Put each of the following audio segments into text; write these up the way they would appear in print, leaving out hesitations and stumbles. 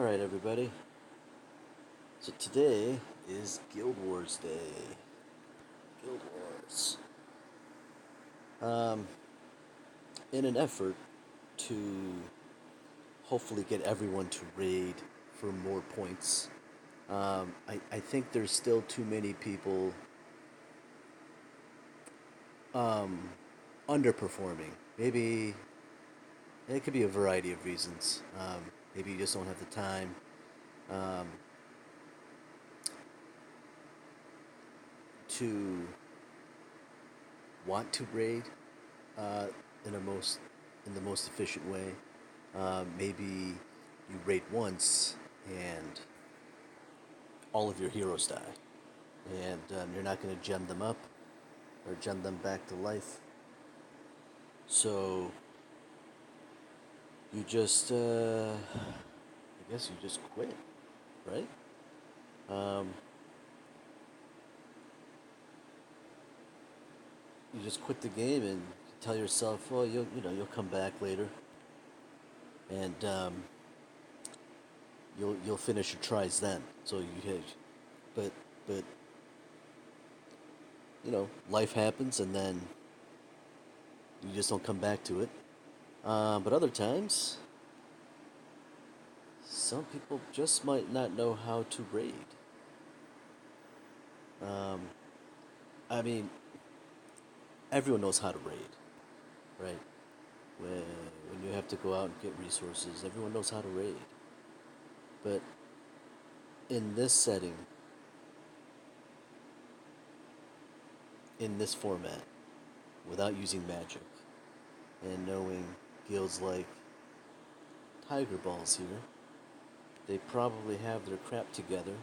Alright, everybody. So today is Guild Wars Day. Guild Wars. Um, in an effort to hopefully get everyone to raid for more points, I think there's still too many people um, underperforming. Maybe it could be a variety of reasons. Maybe you just don't have the time. Um, to want to raid uh, in a most in the most efficient way. Maybe you raid once and all of your heroes die, and you're not going to gem them up or gem them back to life. So you just, I guess you just quit, right? Um, you just quit the game and tell yourself, well, you'll come back later, and you'll finish your tries then. So you hit, but but life happens, and then you just don't come back to it. But other times, some people just might not know how to raid. Um, I mean, everyone knows how to raid, right? When you have to go out and get resources, everyone knows how to raid. But in this setting, in this format, without using magic, and knowing guilds like Tiger Balls here, they probably have their crap together,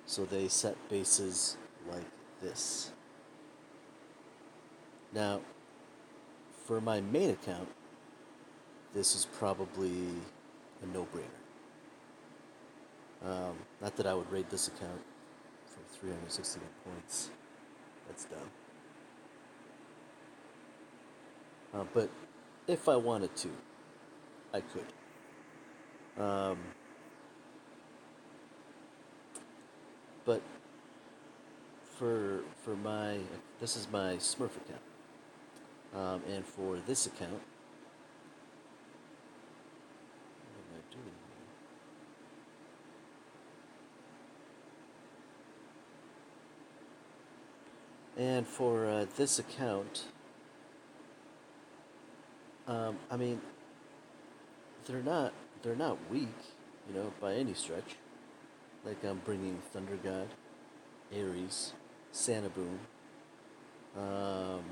so they set bases like this. Now, for my main account, this is probably a no-brainer. Not that I would rate this account for 361 points. That's dumb. But if I wanted to, I could. Um, but for my this is my Smurf account, and for this account, what am I doing here? And for this account, I mean, they're not they're not weak, by any stretch. Like I'm bringing Thunder God, Ares, Sanaboom, um,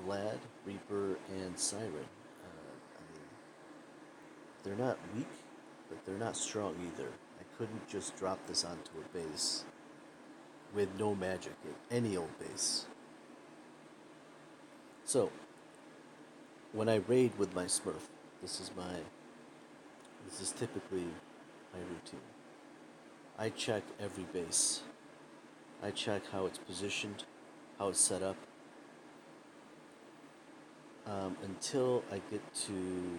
Vlad, Reaper, and Siren. I mean, they're not weak, but they're not strong either. I couldn't just drop this onto a base with no magic, any old base. So, when I raid with my Smurf, this is my this is typically my routine. I check every base. I check how it's positioned, how it's set up, until I get to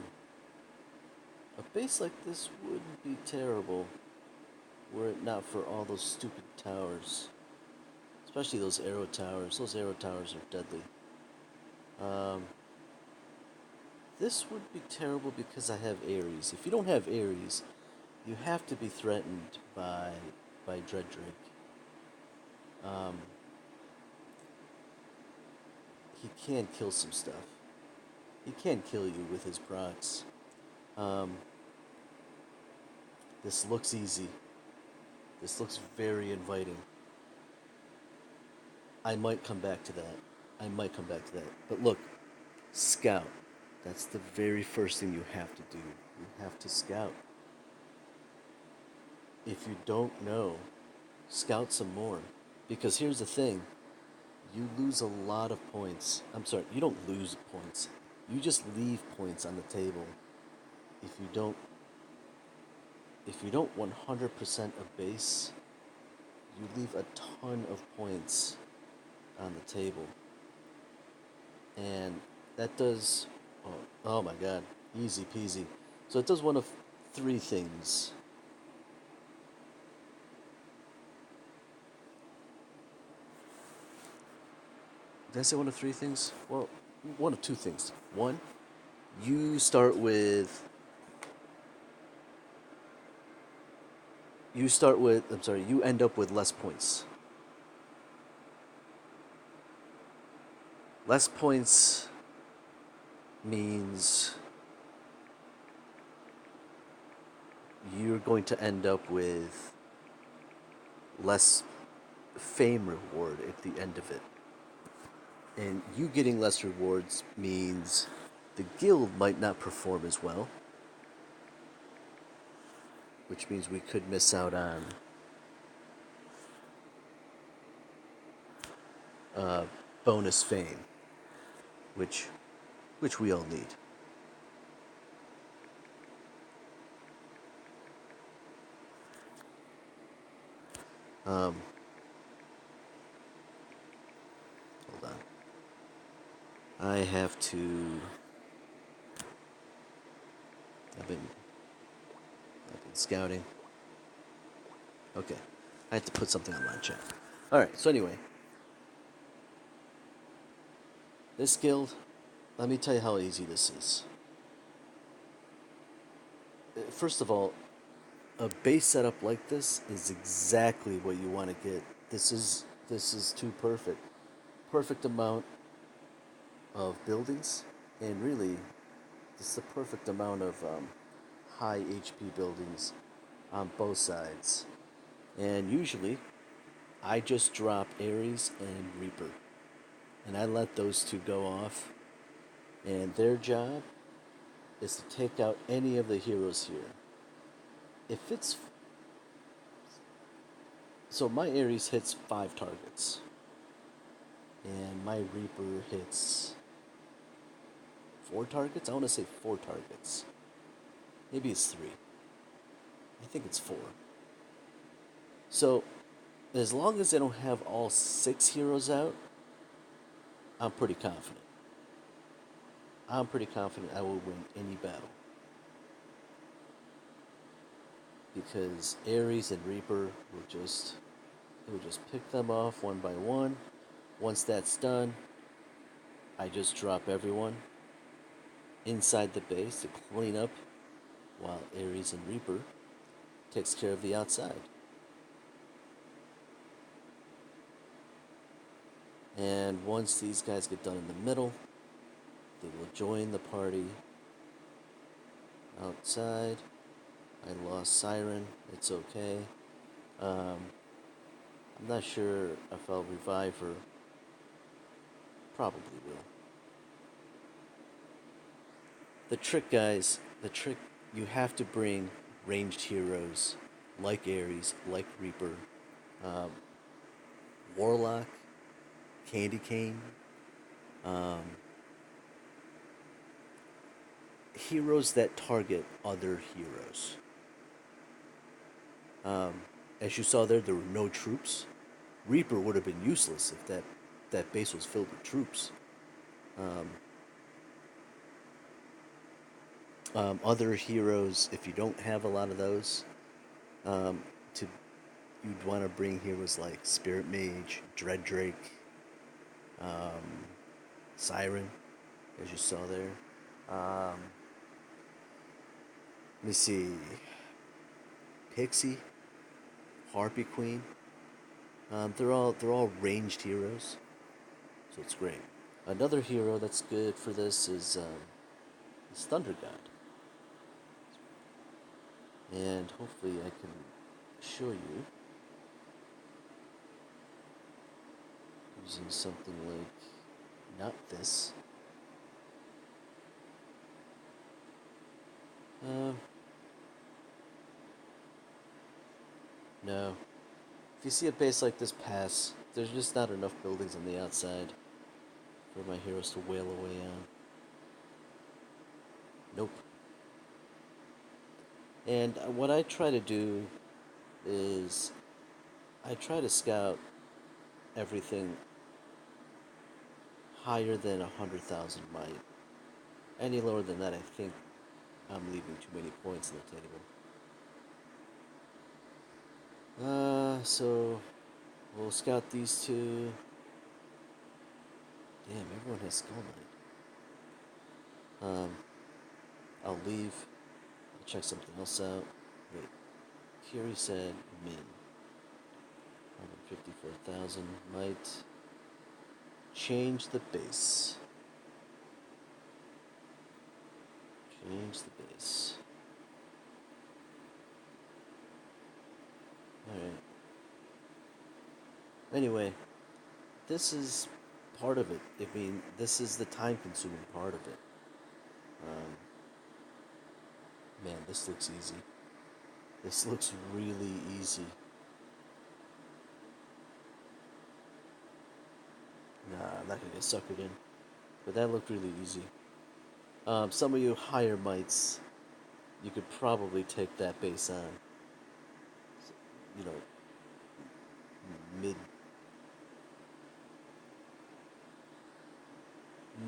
a base like this wouldn't be terrible were it not for all those stupid towers. Especially those arrow towers. Those arrow towers are deadly. Um, this would be terrible because I have Ares. If you don't have Ares, you have to be threatened by Dread Drake. Um, he can kill some stuff. He can kill you with his procs. Um, this looks easy. This looks very inviting. I might come back to that. I might come back to that. But look, scout. That's the very first thing you have to do. You have to scout. If you don't know, scout some more. Because here's the thing, you lose a lot of points. I'm sorry, you don't lose points. You just leave points on the table if you don't 100% a base, you leave a ton of points on the table. And that does oh my god. Easy peasy. So it does one of three things. Did I say one of three things? Well, one of two things. One, you start with you end up with less points. Less points means you're going to end up with less fame reward at the end of it. And you getting less rewards means the guild might not perform as well, which means we could miss out on uh, bonus fame, which we all need. Um, Hold on. I've been scouting. Okay. I have to put something on line chat. Alright, so anyway. This guild, let me tell you how easy this is. First of all, a base setup like this is exactly what you want to get. This is too perfect. Perfect amount of buildings, and really, this is the perfect amount of high HP buildings on both sides. And usually, I just drop Ares and Reaper, and I let those two go off. And their job is to take out any of the heroes here. If it's so, my Ares hits 5 targets, and my Reaper hits 4 targets. I want to say 4 targets. Maybe it's 3. I think it's 4. So, as long as I don't have all 6 heroes out, I'm pretty confident. I'm pretty confident I will win any battle. Because Ares and Reaper will just pick them off one by one. Once that's done, I just drop everyone inside the base to clean up while Ares and Reaper takes care of the outside. And once these guys get done in the middle, they will join the party outside. I lost Siren. It's okay. I'm not sure if I'll revive her. Probably will. The trick, guys, you have to bring ranged heroes like Ares, like Reaper, um, Warlock, Candy Cane, um, heroes that target other heroes. Um, as you saw there were no troops. Reaper would have been useless if that base was filled with troops. Um, Other heroes, if you don't have a lot of those, um, to you'd want to bring heroes like Spirit Mage, Dread Drake, um, Siren, as you saw there. Um, Let me see, Pixie, Harpy Queen. They're all ranged heroes, so it's great. Another hero that's good for this is Thunder God, and hopefully I can show you using something like not this. Um, no. If you see a base like this pass, there's just not enough buildings on the outside for my heroes to wail away on. Nope. And what I try to do is I try to scout everything higher than 100,000 might. Any lower than that, I think I'm leaving too many points on the table. So we'll scout these two. Damn, everyone has Skull Knight. I'll leave. I'll check something else out. Wait, Curie said min. 154,000 might change the base. Change the base. Alright. Anyway, this is part of it. I mean, this is the time consuming part of it. Um, man, this looks easy. This looks really easy. Nah, I'm not gonna get suckered in. But that looked really easy. Some of you higher mites, you could probably take that base on. You know, mid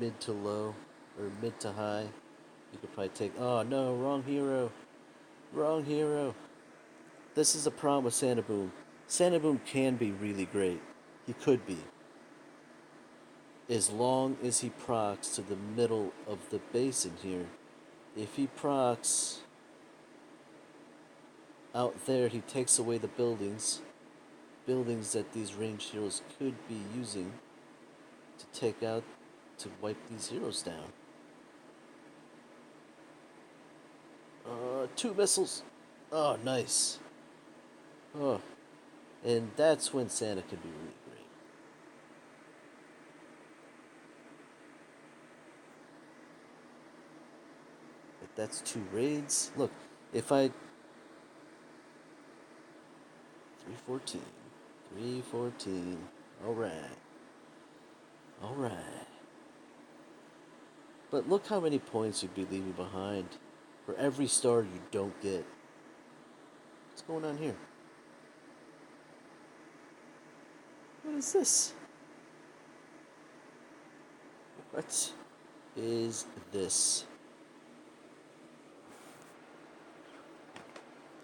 mid to low or mid to high. You could probably take. Oh no, wrong hero, wrong hero. This is a problem with Santa Boom. Santa Boom can be really great. He could be, as long as he procs to the middle of the basin here. If he procs out there, he takes away the buildings that these ranged heroes could be using to take out, to wipe these heroes down. Two missiles. Oh, nice. Oh, and that's when Santa can be really great. But that's two raids. Look, if I 314, 314. All right, all right. But look how many points you'd be leaving behind for every star you don't get. What's going on here? What is this? What is this?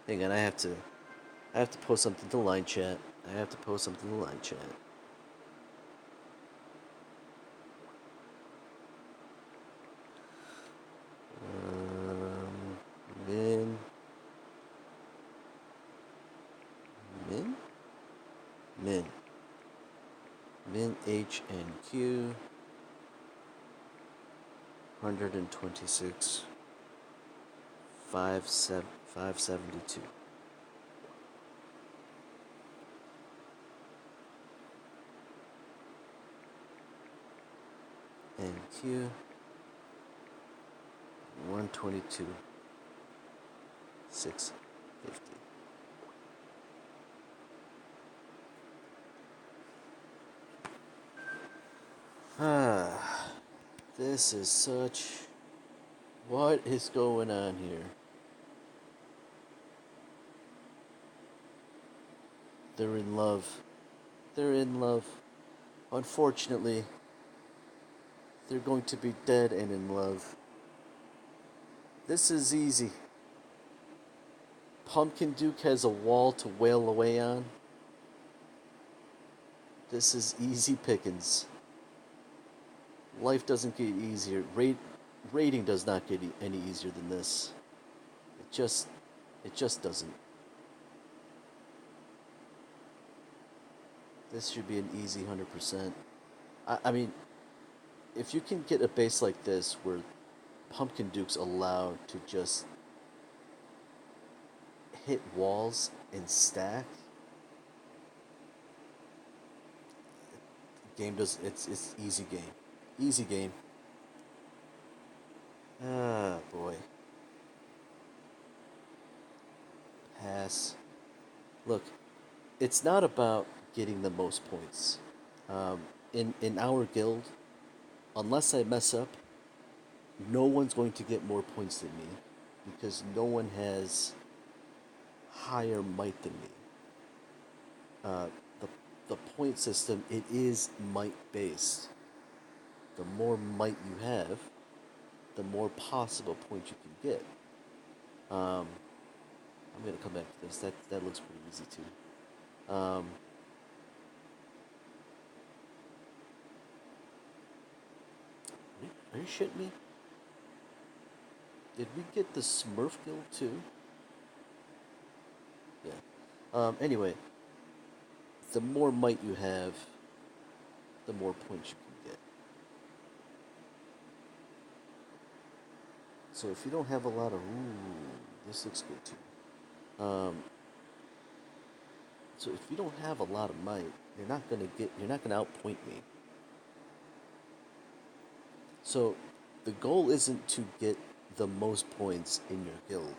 Hang on, I have to post something to line chat. I have to post something to line chat. Um, min, min, min, min H and Q. 126, 572. And Q 122, 650. Ah, this is such. What is going on here? They're in love. They're in love. Unfortunately, they're going to be dead and in love. This is easy. Pumpkin Duke has a wall to wail away on. This is easy pickings. Life doesn't get easier. Rating does not get any easier than this. It just, it just doesn't. This should be an easy 100%. I mean, if you can get a base like this where Pumpkin Duke's allowed to just hit walls and stack, game does it's easy game, easy game. Ah boy, pass. Look, it's not about getting the most points. Um, in our guild, unless I mess up, no one's going to get more points than me because no one has higher might than me. Uh, the the point system, it is might based. The more might you have, the more possible points you can get. Um, I'm gonna come back to this. That looks pretty easy too. Are you shitting me? Did we get the Smurf Guild too? Yeah. Anyway, the more might you have, the more points you can get. So if you don't have a lot of, this looks good too. So if you don't have a lot of might, you're not gonna outpoint me. So the goal isn't to get the most points in your guild.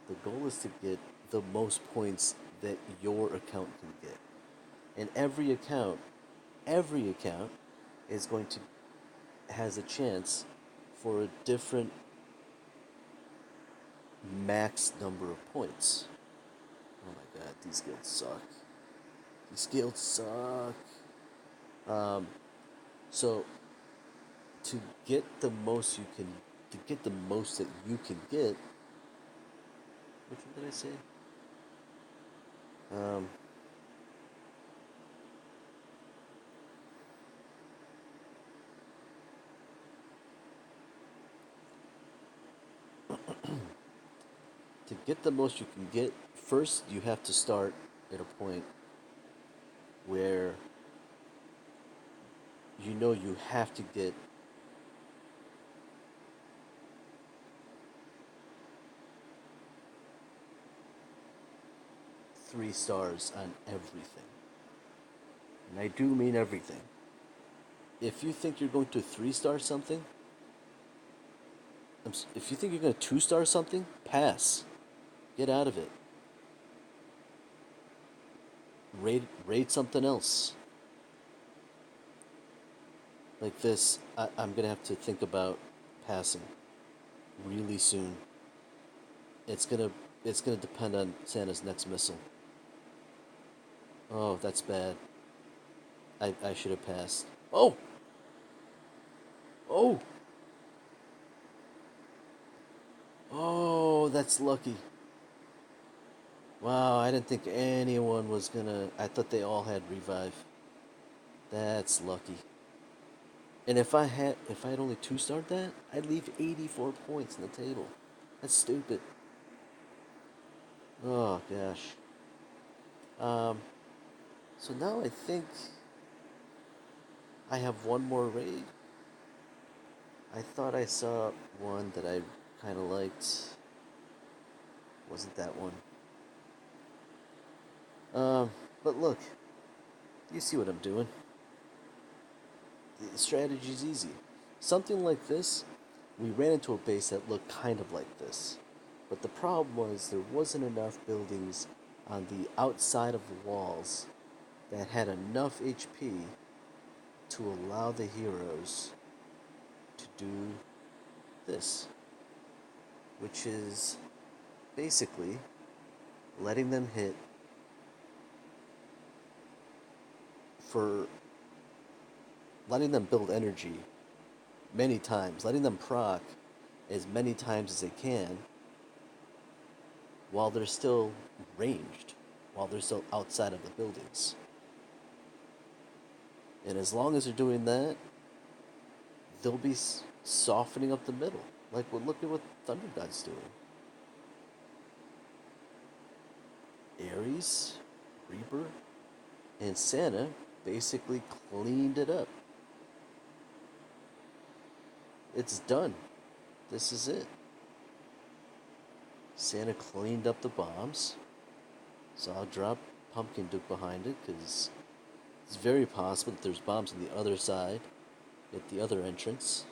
The goal is to get the most points that your account can get. And every account is going to has a chance for a different max number of points. Oh my god, these guilds suck. These guilds suck. Um, so to get the most you can, to get the most that you can get, which one did I say? Um, to get the most you can get, first you have to start at a point where you know you have to get 3 stars on everything. And I do mean everything. If you think you're going to 3 star something, if you think you're going to 2 star something, pass. Get out of it. Raid something else. Like this, I'm going to have to think about passing really soon. It's going to it's going to depend on Santa's next missile. Oh, that's bad. I should have passed. Oh! Oh! Oh, that's lucky. Wow, I didn't think anyone was gonna. I thought they all had revive. That's lucky. And if I had only 2 starred that, I'd leave 84 points on the table. That's stupid. Oh gosh. Um. So now I think I have one more raid. I thought I saw one that I kind of liked. Wasn't that one? Um. But look, you see what I'm doing. The strategy's easy. Something like this, we ran into a base that looked kind of like this. But the problem was there wasn't enough buildings on the outside of the walls that had enough HP to allow the heroes to do this, which is basically letting them hit for letting them build energy many times, letting them proc as many times as they can while they're still ranged, while they're still outside of the buildings. And as long as they're doing that, they'll be softening up the middle. Like, well, look at what Thunder God's doing. Ares, Reaper, and Santa basically cleaned it up. It's done. This is it. Santa cleaned up the bombs. So I'll drop Pumpkin Duke behind it because it's very possible that there's bombs on the other side at the other entrance.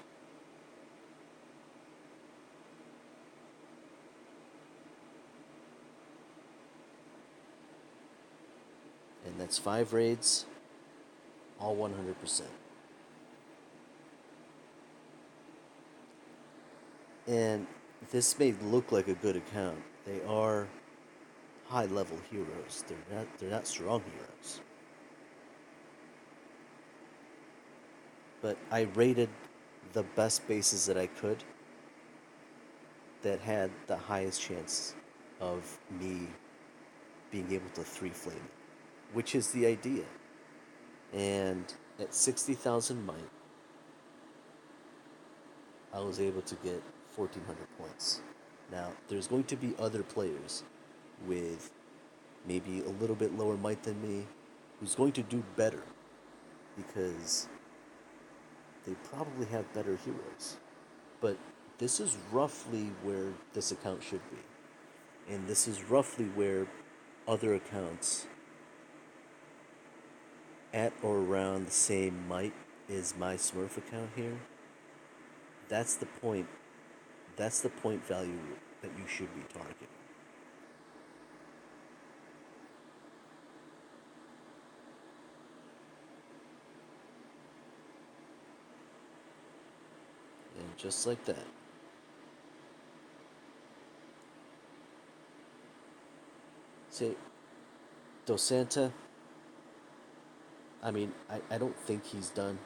And that's 5 raids, all 100%. And this may look like a good account. They are high level heroes. They're not strong heroes. But I rated the best bases that I could. that had the highest chance of me being able to three flame it, which is the idea. And at 60,000 might, I was able to get 1,400 points. Now, there's going to be other players with maybe a little bit lower might than me who's going to do better because they probably have better heroes. But this is roughly where this account should be. And this is roughly where other accounts at or around the same might as my Smurf account here. That's the point. That's the point value that you should be targeting. And just like that. See, Dos Santa, I mean, I don't think he's done.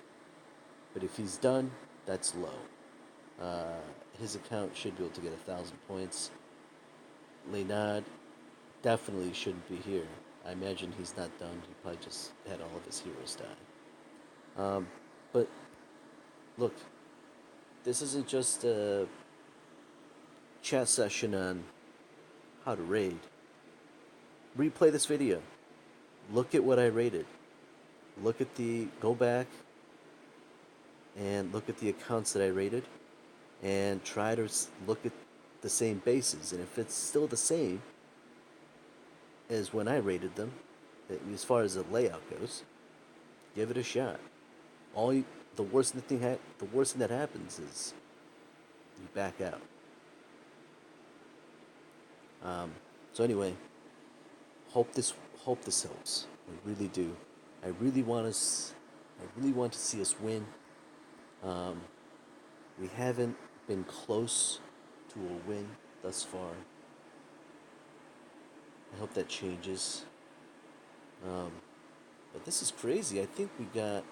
But if he's done, that's low. Uh, his account should be able to get 1,000 points. Leonard definitely shouldn't be here. I imagine he's not done. He probably just had all of his heroes die. But look, this isn't just a chat session on how to raid. Replay this video. Look at what I rated. Go back and look at the accounts that I rated and try to look at the same bases. And if it's still the same as when I rated them, as far as the layout goes, give it a shot. All you, the worst thing that happens is you back out. So anyway, hope this helps. I really do. I really want us. I really want to see us win. Um, we haven't been close to a win thus far. I hope that changes. Um, but this is crazy. I think we got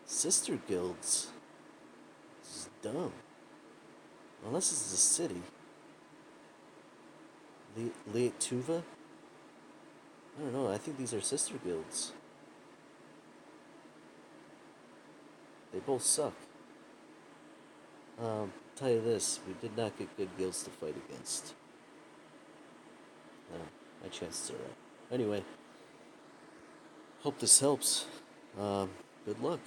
sister guilds. This is dumb. Unless this is a city. Late Tuva? I don't know. I think these are sister guilds. They both suck. Tell you this, we did not get good guilds to fight against. No, my chances are up. Anyway, hope this helps. Good luck.